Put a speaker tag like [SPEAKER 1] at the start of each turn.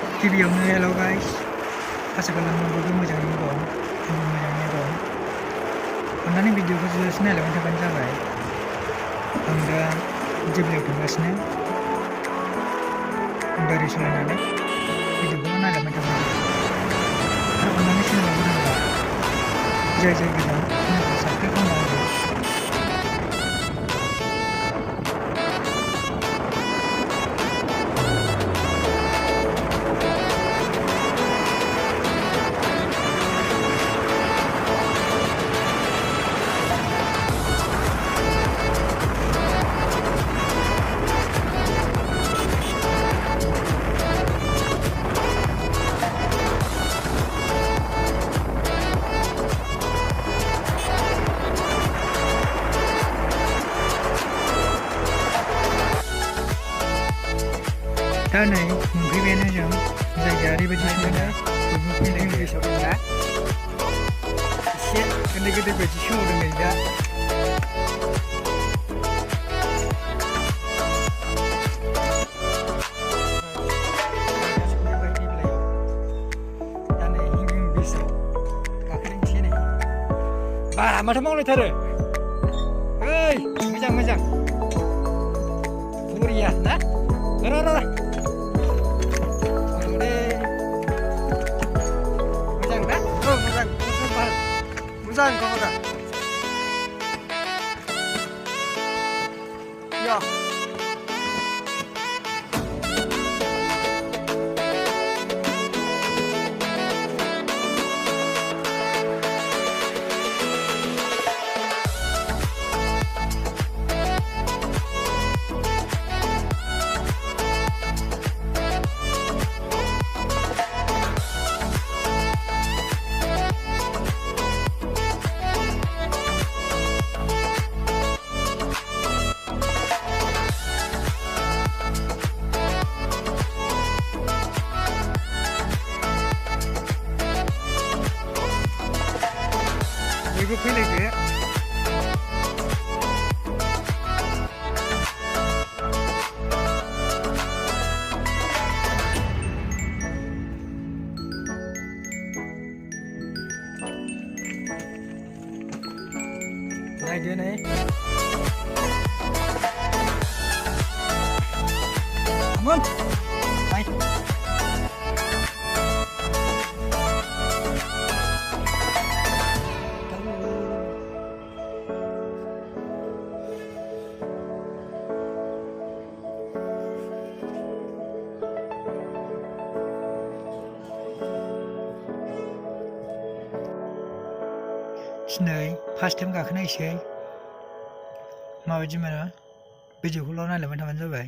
[SPEAKER 1] गिबियावनो हेल' गाइस, आसा खालामो बयबो मोजाङैनो दं, आंबो मोजाङैनो दं। अन्नानै भिडिअखौ जोबजासिम नायलांबाय थाबानो जाबाय। आं दा जेब्लायाव थांगासिनो गारि सालायनानै भिडिअखौ नायलांबाय थाबानो जाबाय। आरो अन्नानै चेनेलाव गोदानब्ला जाय गोदान चेनेलखौ साबस्क्राइब खालामना होदो। दा नै मोनफैबायानो जों जायगाया ओरैबायदि समायना बयबो फैनाय गोसोआव दं ना एसे उन्दै गेदेर बायदि सोमावदों नै दा नै हिं बिचआव गाखोदोंसै नै बारा माथो मावलायथारो ओइ मोजां बरिया ना र' Bukan kau dah. Ya. Bagi pilih dia. Naik dia naik. Aman. Naik. Sini, first time गाखोनायसै माबायदि मोनो भिडिअखौल' नायलांबाय थाबानो जाबाय।